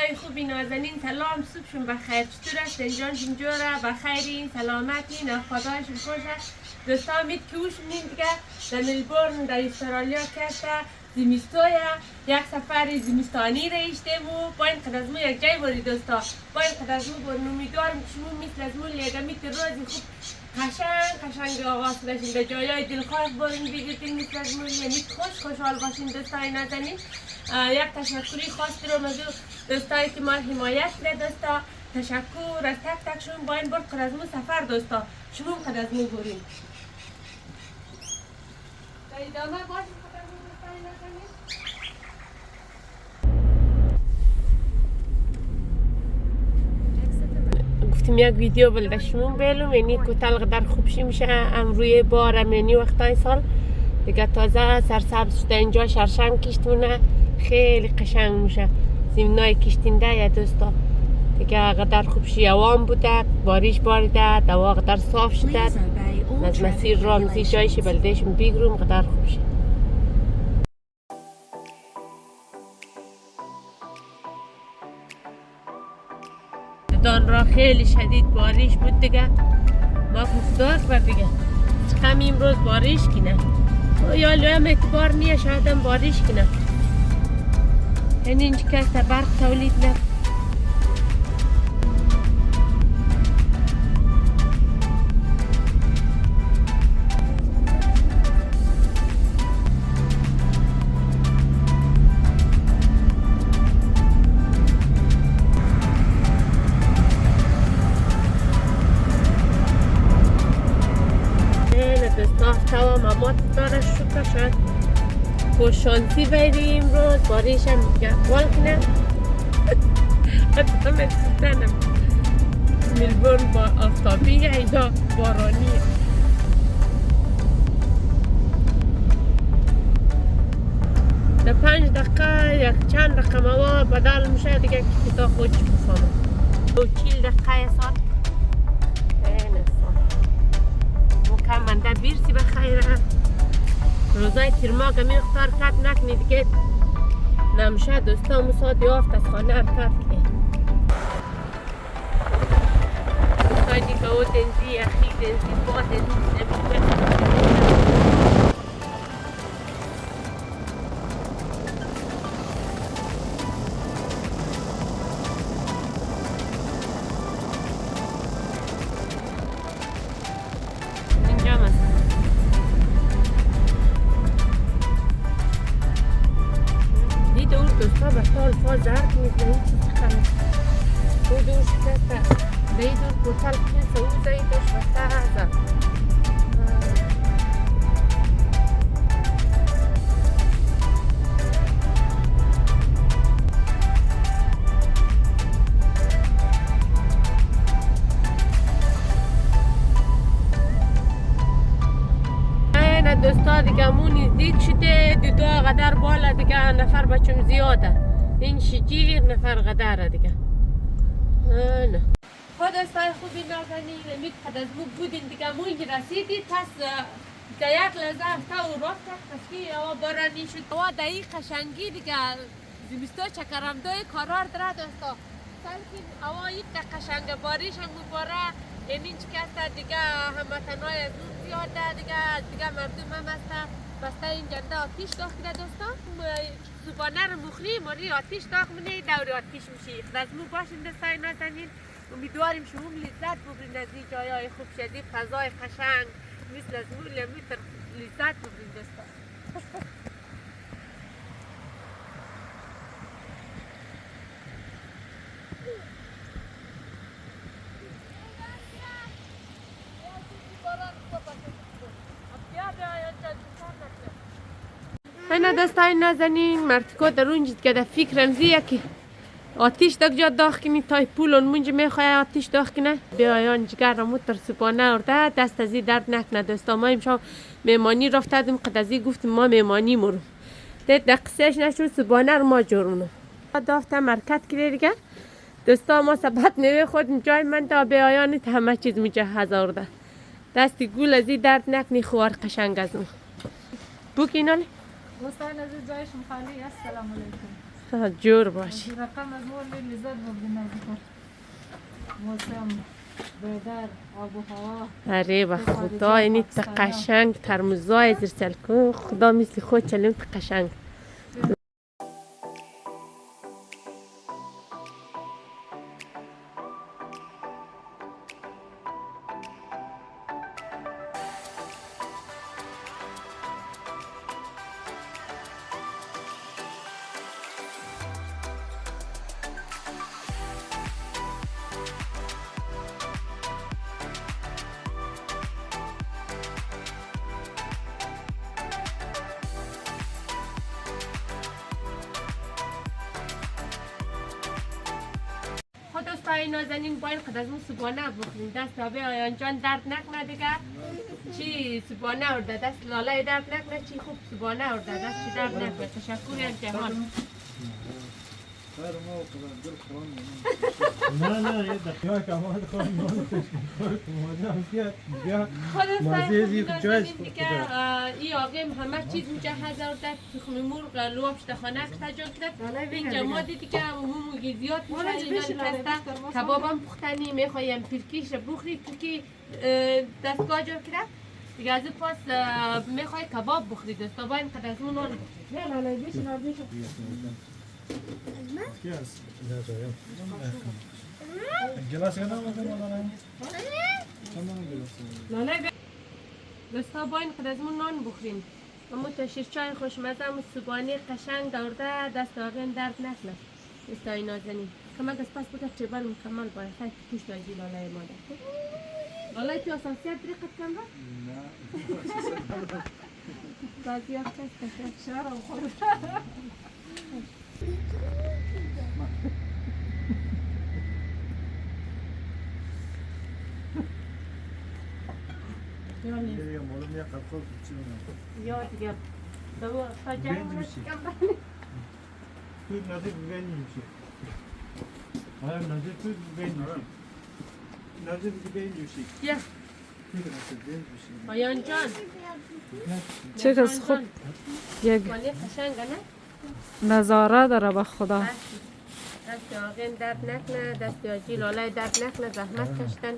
دوستای خوبی نازنین سلام، صبحشون بخیر. چطور هستین؟ جانشون جوره؟ بخیرین؟ سلامتین؟ خدایشون خوشه. دوستا امید که اوشونین دیگه در ملبورن در استرالیا کشته زمستویه، یک سفر زمستانی رایشتیم و با این قد از مو یک جای باری دوستا، با این قد از مو برن. امیدوارم که شما مثل از مو لیگمیت روزی خوب قشنگ آغاز بشین، به جایای دلخواه برین بگیرین مثل از مو لیگمیت خوشحال باشین. دوستای نازنین یک تشکری خاص دارم از دوستایی که ما حمایت کرد. دوستا تشکر از تک تکشون. با این بار قد از مو سفر دوستا شما قد از مو برین. در ادامه باشین قد از مو دوستای نازنین. گفتم یک ویدیو بلدشمون بلوم، یعنی کتل قدر خوبشی میشه امروی بارم، یعنی وقتای سال دیگه تازه سرسبز شده. اینجا شرشم کشتونه خیلی قشنگ میشه، زمینای کشتینده یا دوستا دیگه قدر خوبشی. روان بوده، باریش باریده، دوا قدر صاف شده. از مسیر رامزی جایش بلدهشون بیگروم قدر خوبشی. دان را خیلی شدید باریش بود دیگه، ما مقدار بر دیگه چقدر امروز باریش کنه یا لویم اعتبار نیه، شاید هم باریش کنه. یعنی اینجا کسته برق تولید نه. تمام امات داره شکر شد خوششانسی بیدیم امروز باریش هم دیگه بال کنه. حتی من سوزنم ملبورن با آفتابیه یا بارانیه. در 5 دقیقه یک چند رقم هوا بدل میشه دیگه که تا خودش بفهمه. 40 دقیقه ساعت منده بیرسی بخیره. روزای تیرماغ می اختار کت نکنی دیگه نمشه دوستا مساعد یافت از خانه حرکت که دوستای دیگه او دنزی اخی دنزی با دنزی زرد میزنی چیزی خواهد او دوش کسته بیدون کوتل کنسه او زیدش بسته هزه نه دوستا دیگه مو نزدیک شده. دو قدر بالا دیگه نفر بچم زیاده، این شجیر نفر قدره دیگه. نه خود دوستای خوبی نازنین امید قد از مو بودین دیگه مو اینجا رسیدید. پس دیگه یک لحظه هفته و رفت پس که هوا بارانی شد. هوا دایی قشنگی دیگه زمستو چکرم دوی قرار داره دوستا. سالکین هوا یک قشنگ باریش هم مباره. این اینچ کسته دیگه هموطنای از اون زیاده دیگه مردم هم هسته. بسته این جنده آتیش داخله دوستا. زبانه رو مخریم و آتیش داخله دور آتیش میشه. از مو باشین دوستای نازنین. امیدواریم شما لذت ببرین از این جایای خوب شدید، فضای قشنگ مثل از مو لذت ببرین دوستا. اینا دوستای نازنین مرتکو در اونجا که در فکرم زیه که آتیش دک جا داخل کنی تای پولون منجا میخواه آتیش داخل کنه بیایان جگر را موتر سپانه ارده دست ازی درد نکنه دوستا. ما امشب میمانی رفتدیم قد ازی گفتیم ما میمانی مرو دید دقیقش نشون سپانه رو ما جورونو دافته مرکت کرده دیگه دوستا. ما سبت نوی خودم جای من دا بیایان همه چیز مجهز آورده. دستی گول ازی درد نکنی خوار قشنگ از اون بوکی نالی دوستان عزیز جایشون خالی. السلام علیکم. جور باش. رقم از مول لذت ببینم موسم بدر آب و هوا. اره به خدا اینی قشنگ ترمزای زیر سلکو خدا مثل خود چلیم قشنگ. دوستای نازنین باید قد از اون صبحانه بخوریم. دست آبه آیان جان درد نکنه دیگه. چی صبحانه ارده دست لالای درد نکنه. چی خوب صبحانه ارده دست چی درد نکنه. تشکر امتحان. نه یه دقیقه کمال خواهیم این آقیم همه چیز مجهز آورده. تخم مرغ لوابش خانه تجار کرد. اینجا ما دیدی که همون زیاد میشه کباب هم پختنی میخوایم پیرکیش بخوری پیرکی دستگاه جا کرد دیگه از پاس میخوای کباب بخوری دوستا باید قد از اون نان بخوری. گلاس کنم دوستا باید قد از اون نان بخوریم. اما تا شیرچای خوشمزه هم صبحانه قشنگ دورده دست آقین درد نکنه. دوستای نازنین کمک از پس بگه تیبل مکمل باید خیلی پوشت آجی لالای مادر. لالای تو اساسیت بریقت کن با؟ نه بازی ها کس شهرم خود یا دیگه دو تا جنگ رو شکم بانی توی نازه ببینی میشه آیا نازه توی ببینی میشه نازه ببینی میشه یا آیان جان چه کس خوب یک بانی قشنگه نه؟ نظاره داره به خدا. دست آقین درد نکنه دست آجی لالای درد نکنه زحمت کشتن.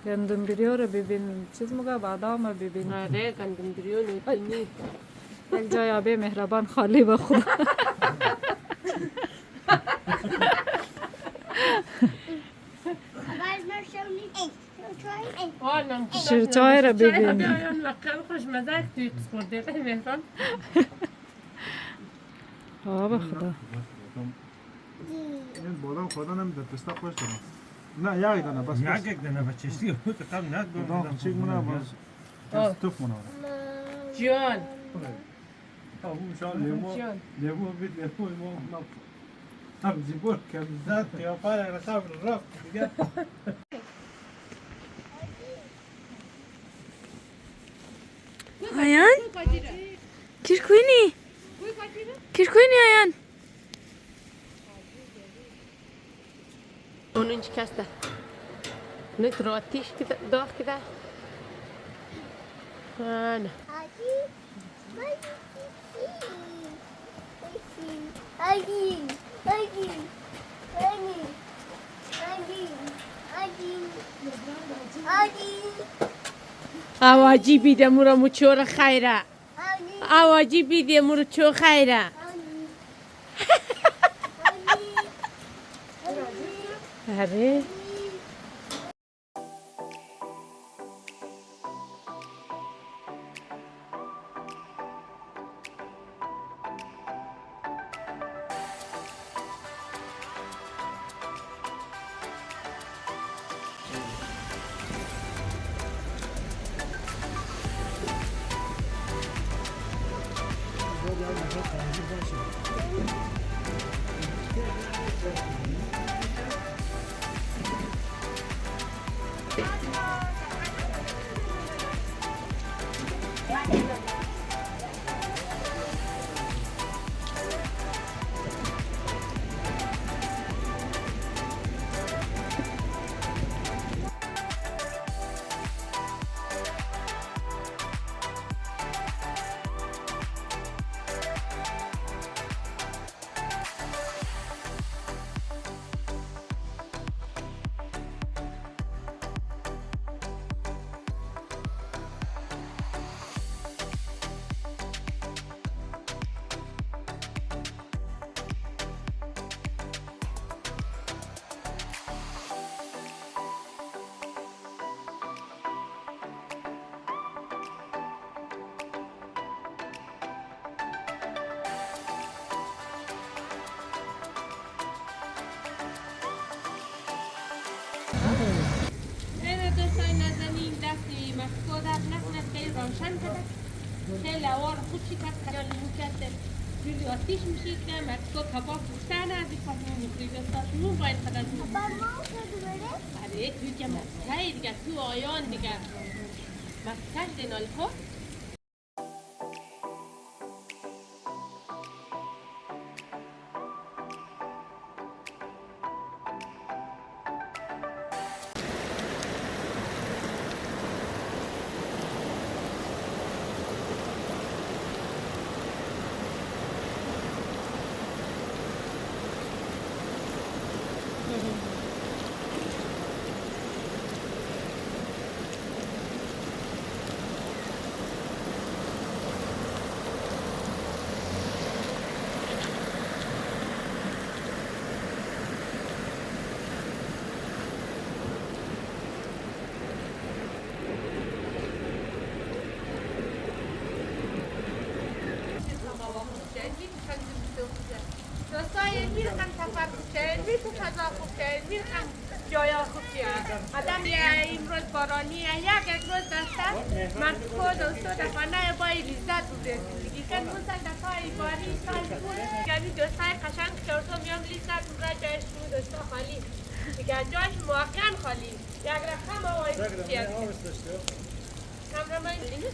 گندم بریو رو ببین چیز مگه بادام رو ببین. آره گندم بریو نوتینی یک جای آبه مهربان خالی به خدا. شیرچای رو ببین. آیان وقتا خوشمزه توی خورده مهران. به خدا. این بادام خدا نمیده پستا خوش دارم نه یک دانه بس یک دانه بچشتی بود که قبل نه بادام چیک مونه باز توف مونه جان لیمو بید لیمو ما هم زیبور که زد قیافه را رساب رفت دیگه آیان کیرکوینی آیان اونج کسته نت رو آتیش داغ کده نه آواجی بیده مرا مچور خیره آواجی بیده مرا چو خیره آره های نزنیم دستی مسکو در نکنه خیلی روشن کرده خیلی اوار خوب شکست یا لیمو کرده روی آتیش میشید که مسکو کباب پختن از این کافی میخوری دستا شما باید خدا شما برای توی که مسکه دیگه تو آیان دیگه مسکش دینال خود دوستای میرخم سفر خوب شد میتون فضا خوب شد میرخم جایا خوب شد آدم این روز بارانی یک روز دسته مرکو دوستو دفانه بای لذت بوده زندگی که اون سال دفعه باری سال بود یعنی دوستای قشنگ چورتو میام لذت بوده جایش بود دوستا خالی دیگه جایش واقعا خالی یک رقم آوائی خوب شد کامرمان اینه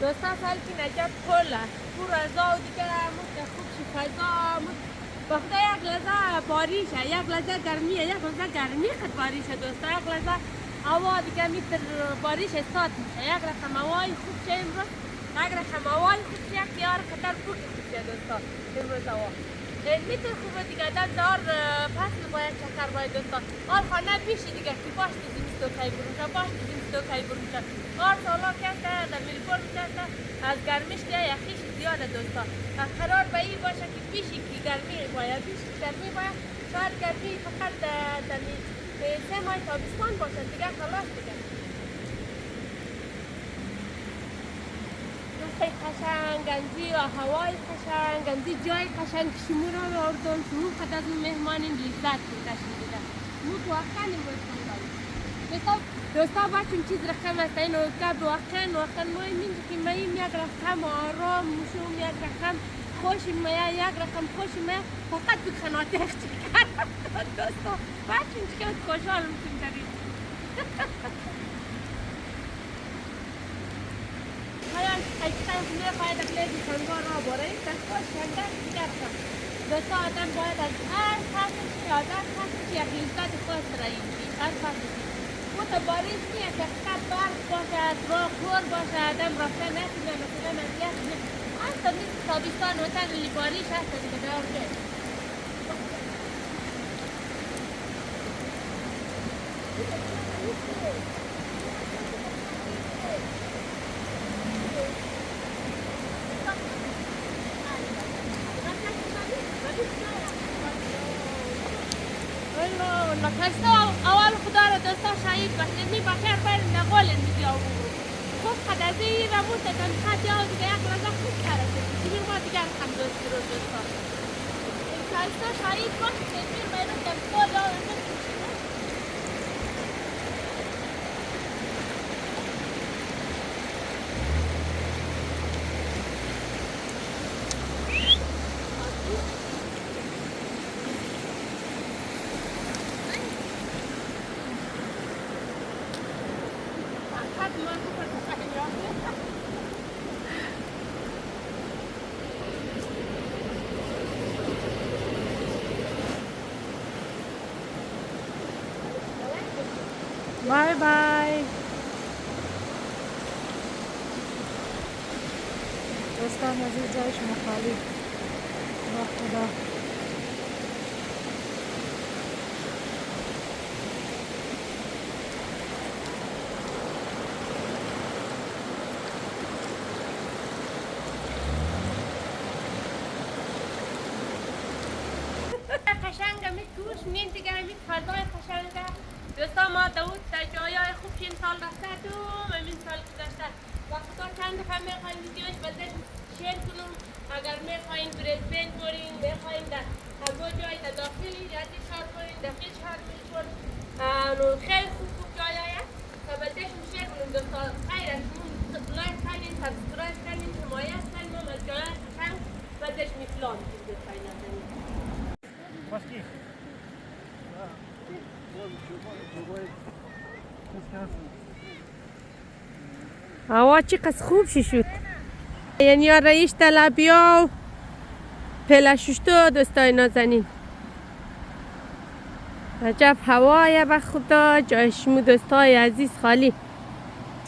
دوستا سال که نجب کله پور ازا و دیگر مود خوب شی فضا مود بخدا یک لحظه باریشه یک لحظه گرمیه یک لحظه گرمی خد باریشه دوستا یک لحظه هوا دیگه میتر باریش استاد میشه یک رقم هوای خوب شه امروز یک رقم هوای خوب شه یک یار خطر پور خوب شه دوستا امروز هوا میتر خوبه دیگه دار فصل باید چکر باید دوستا آل خانه بیشی دیگه که باش دیزیمستو کهی برونشه باش دیزیمستو کهی برونشه آر سالا کسته در ملبورن کسته از گرمیش دیگه یخیش زیاده دوستا قرار به این باشه که بیشی که گرمی باید بیشی گرمی باید شاید گرمی فقط در 3 ماه تابستان باشه دیگه خلاص دیگه دوستای قشنگ گنزی و هوای قشنگ گنزی جای قشنگ شمو را آوردم شمو خد از اون مهمانین لذت کشید دیگه مو تو واقعا امروز کنم دوستا باشون چیز رقم است اینو گب واقعا ما این که ما این یک رقم آرام موشوم یک رقم خوشی ما یک رقم خوشی ما فقط بخناته اختیار دوستا باشون که خوشحال میشیم داریم حالا حقیقتا خونه باید اقلیدی سنگار را باره دستا شنده دیگر کنم دوستا آدم باید از هر فصلشی آدم فصلشی یک لذت خواست راییشی هر فصلشی تو باریش نیه که فقط برق باشد راه خور باشه آدم رفته نکنه مثلا مزیت نه اصلا مثل تابستان وطن لی باریش هست دیگه دار جای اول خدا را دوستا شهید باشه می بخیر بریم نقول میدی آورو خوب خدازی را بود دکن خطی ها دیگه یک رزا خوب کرده دیگه ما دیگه هم دوستی رو دوستا شایستا شهید باشه تیمیر باید در کل آورو Bye bye. دوستان عزیز جای شما خالی با خدا. قشنگ می توش مین دیگه می فضای قشنگ دوستا ما داود در جایای خوب این سال رفته دوم این سال گذشته و خدا چند دفعه میخواین ویدیوش بلده شیر کنم اگر میخواین برزبین برین میخواین در همه جای در داخلی ردی شهر برین داخل شهر برین خیلی خوب جایای تا بلده شیر کنم دوستا خیر لایک کنین سبسکرایب کنین حمایت کنین ما از جایای قشنگ بلدش میفلان کنیم هوا چقدر خوب شد یعنی رئیس طلبیا و پلششتو دوستای نازنین عجب هوای به خدا جای شمو دوستای عزیز خالی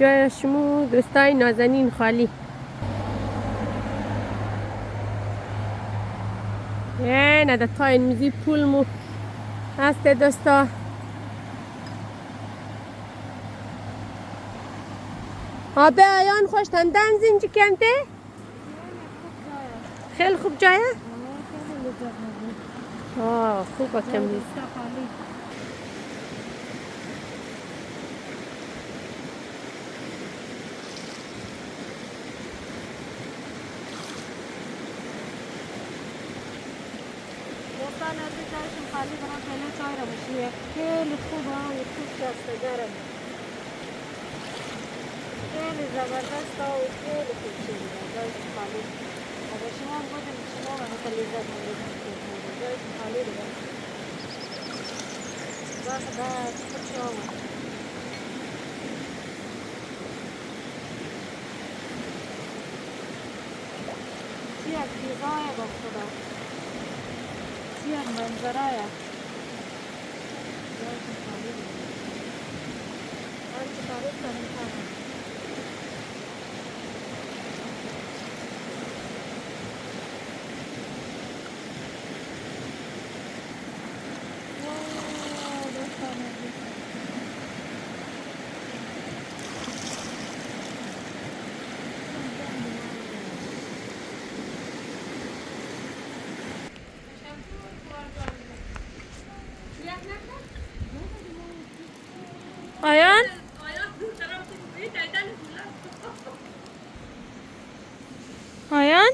جای شمو دوستای نازنین خالی نه ده تا این میزی پول مو هست دوستا آبه آیان خوش تندن زنجی کنده خیلی خوب جایه خوب با کم نیست دوستان عزیز جایشون خالی برام پهلو چای را بشیه خیلی خوب و خوب دستگرم خیلی زبردست و خیلی خوب شده جایشون خالی اگر شما بودیم شما به لذت می‌برید جایشون خالی دیگه بعد خوب شما یک دیزای با خدا یک منظره جایشون خالی دیگه آنچه تعریف کنیم کنم آیان آیان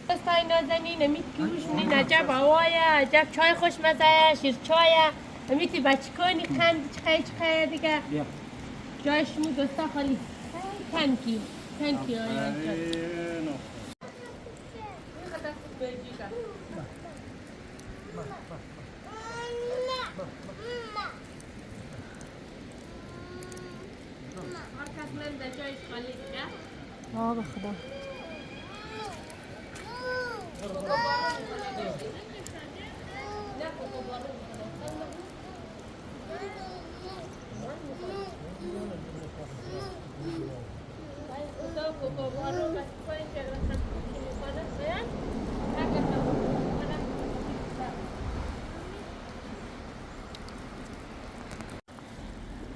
دوستای نازنین امید کیوش منین عجب هوایه عجب چای خوشمزه شیر چایه امیتی بچه کنی قند چقه دیگه جای شمو دوستا خالی تنکی آیان به خدا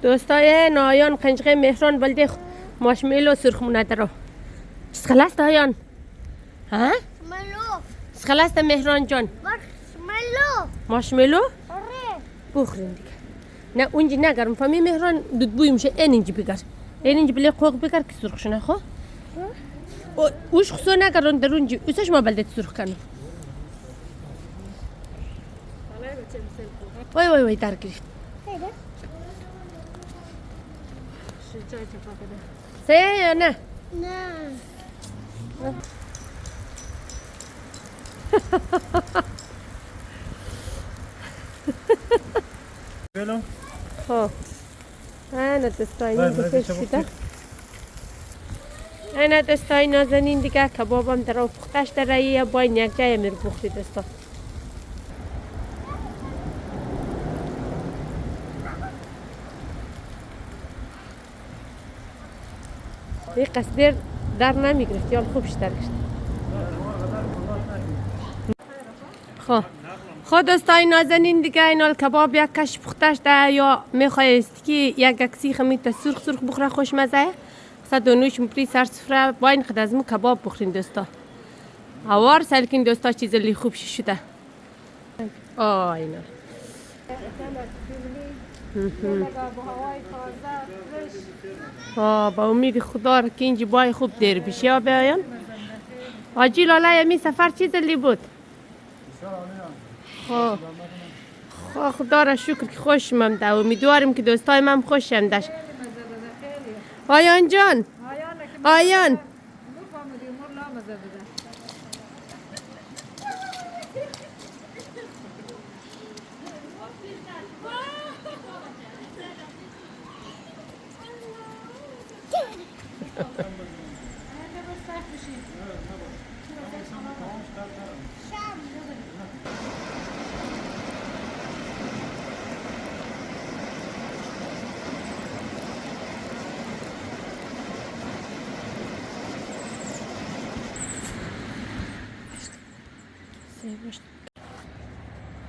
دوستای نایان قنجقه مهران بلده ماشمیلو سرخمونه درو سخلاست آیان ها؟ سخلاست مهران جان ماشمیلو بخورین دیگه نه اونجی نگرم فهمی مهران دود بوی میشه اینجی بگر اینجی بله قوق بگر که سرخ شنه خو اوش خسو نگرن در اونجی اوسش ما بلده سرخ کنم وای در گرفت سه یا نه؟ نه بلو خب انا دستای نازنین انا دستای نازنین دیگه کبابم در آن پختش در رایی با این یک جای میر پختی دستا یک قصدر در نمیگرفت یا خوب شد درگشت. خب دوستای نازنین دیگه اینال کباب یک کش پختش ده یا میخوایست که یک سیخ میت سرخ سرخ بخوره خوشمزه خصد دونوش مپری سر سفره با این خد از مو کباب بخورین دوستا. هوار سلکین دوستا چیز لی خوب شده. اینا با امید خدا که اینجا بای خوب دیر بشه بیاین. آجی لالا یمی سفر چیز لی بود؟ خدا را شکر که خوش ممده و امیدوارم که دوستای من خوش شمدش. آیان جان آیان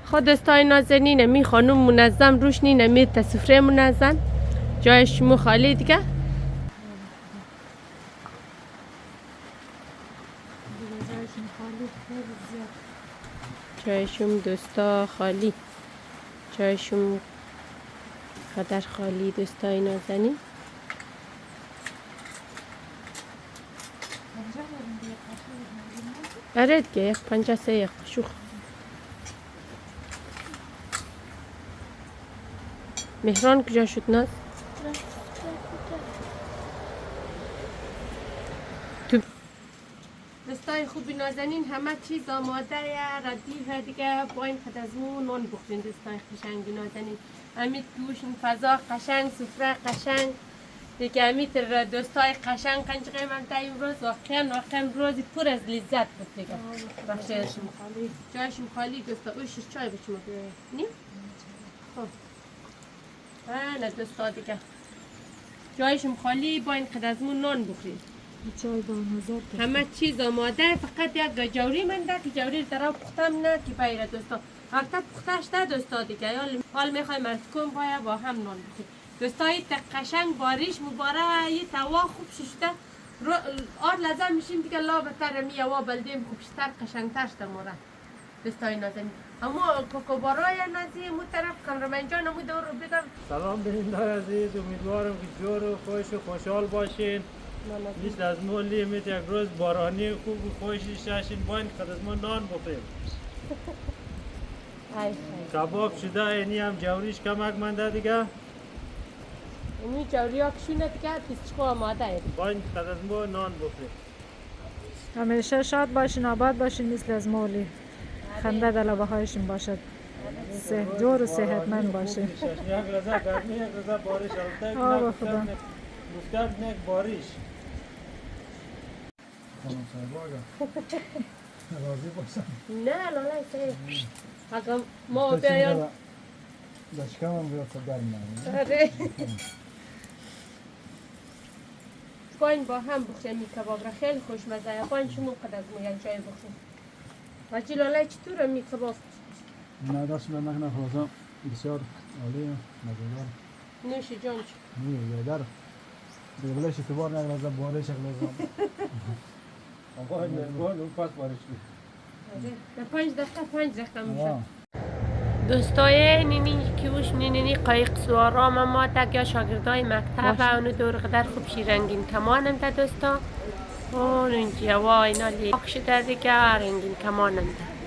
خود دوستای نازنین می خانم منظم روش نی نمید سفره منظم جایش مو خالی دیگه. جایشون دوستا خالی جایشون قدر خالی دوستای نازنین. آره دیگه یک پنجه سه یک شوخ مهران کجا شد ناز؟ دوستای خوبی نازنین همه چیز آماده ردیه دیگه با این خد از مو نان بخورین دوستای قشنگ نازنین. امید گوشن فضا قشنگ سفره قشنگ دیگه. امید دوستای قشنگ قنجقه من تا امروز واقعا روزی پر از لذت بود دیگه. بخششم خالی جایشم خالی دوستا. اوش چای بچم نیم نه دوستا دیگه جایشم خالی با این خد از مو نان بخورین. چای با مزه همه چیز آماده فقط یک جوری منده که جوری در پختم نه که بیره دوستا. البته پختش ده دوستا دیگه حال میخوای مرتکم باید با هم نان بخوریم دوستای. قشنگ باریش مباره یه توا خوب شده آر لازم میشیم دیگه لا بتر می هوا بلدیم خوبشتر قشنگتر شده موره دوستای نازنین. اما کوکوبارای نازی مو طرف کامرمن جان مو دور بدم. سلام بیننده عزیز، امیدوارم که جور و خوش و خوشحال باشین. مثل از مولی میت یک روز بارانی خوب و خوشی شاشین باین خد از ما نان بخوریم. کباب شده اینی هم جوریش کمک منده دیگه. اینی جوری ها کشونه دیگه پیسچکو آماده باین خد از ما نان بخوریم. همیشه شاد باشین آباد باشین مثل از مولی. خنده در لبه هایشون باشد. جور و صحتمند باشین. یک روزه گرمی یک روزه بارش گفتم یک بارش. راضی باشم. نه لالا سه اگه ما بیایم داشکم بیاد صدر می‌کنم. آره باین با هم بخوریم این کباب را خیلی خوشمزه. باین شما قد از مو یک جای بخوریم. واجی لالا چطوره می کباب؟ نه دست به مکنه خلاصا بسیار عالیه مزه‌دار. نوش جان نیه یادر. دیگه بلش اعتبار نگرفته بارش اخلاصا. آقا نگاه اون پس بارش بود. در 5 دقیقه میشه. دوستای نینی کیوش نینی قایق سوارا ما تا شاگردای مکتب و اونو دور قدر خوب رنگین کمانم ده دوستا. اون اینجا وای نالی اکشده دیگه رنگین کمانم ده.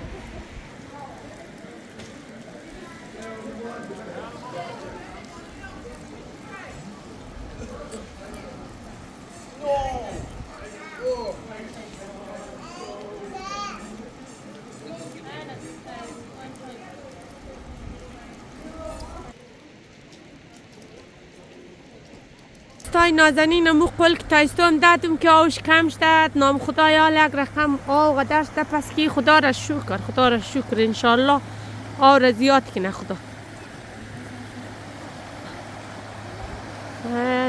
دوستای نازنین مو قول که تایستم دادم که آوش کم شد نام خدایا یک رقم آو درست پس کی خدا را شکر انشالله آو را زیاد کنه خدا.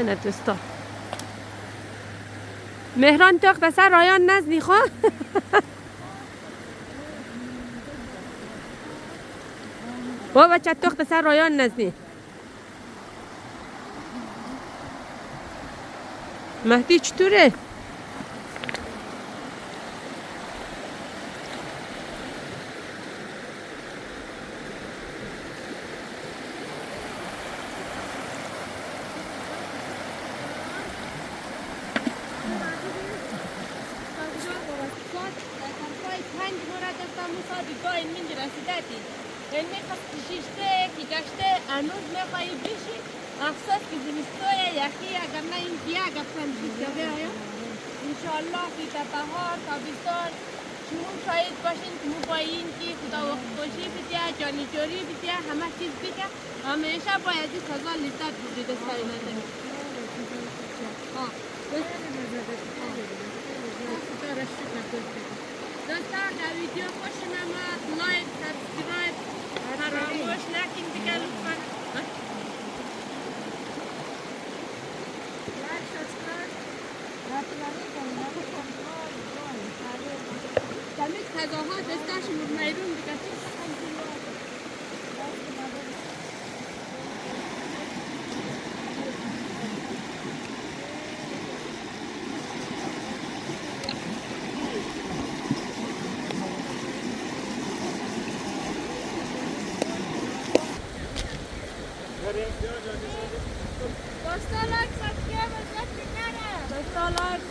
نه دوستا مهران تخت سر رایان نزدی خواه با بچه تخت سر رایان نزدی مهدی چطوره؟ علمی خواست کشیشته که گشته انوز میخوایی بشی افسوس که زمستوی یخی اگر نه این بیا گفتن بیشتر آیا انشاءالله که تا بهار تابستان شما شاید باشین که مو با این که خدا وقت خوشی بده جانی جوری بده همه چیز بده همیشه باید این سزا لذت بده دستایی نداری دوستا در ویدیو خوش نماد لایک سابسکرایب فراموش نکن دیگه لطفا تمیز تضاها دستاش میرون دیگه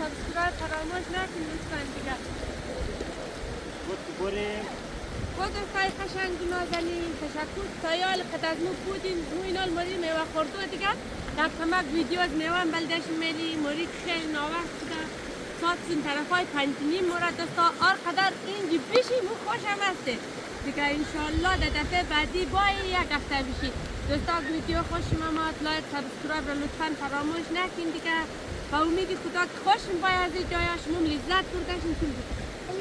سابسکرایب فراموش نکن لطفا دیگه بریم خود دوستای قشنگ نازنین تشکر سایال قد از مو بودین مو اینال مری میوه خوردو دیگه در کمک ویدیو از میوه بلدش میلی مری خیلی ناوقت شده ساعت سین طرفای 5:30 مورد دوستا آر قدر اینجی بشی مو خوشم هسته دیگه انشالله در دفعه بعدی بای یک هفته بشی دوستا ویدیو خوشم آمد لایک سابسکرایب رو لطفا فراموش نکن دیگه با امید خدا که خوشم باید از جایا شما لذت برداشتین چون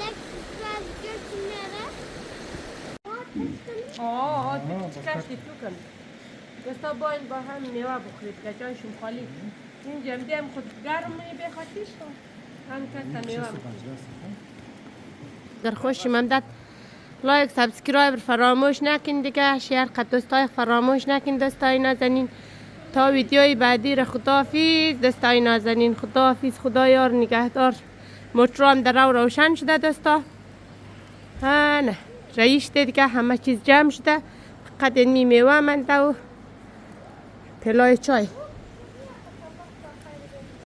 کشتی تو کن دوستا باید با هم میوه بخورید که جایشون خالی این جمعی هم خود گرم می بخواتیش هم کسا میوه بخورید در خوشم آمد لایک سابسکرایب فراموش نکن دیگه شیر قد دوستای فراموش نکن دوستای نازنین تا ویدیوی بعدی را خداحافظ دوستای نازنین خداحافظ خدا یار نگهدار موتور هم در رو روشن شده دوستا ها نه رئیس دیگه همه چیز جمع شده فقط این میوه منده و پلای چای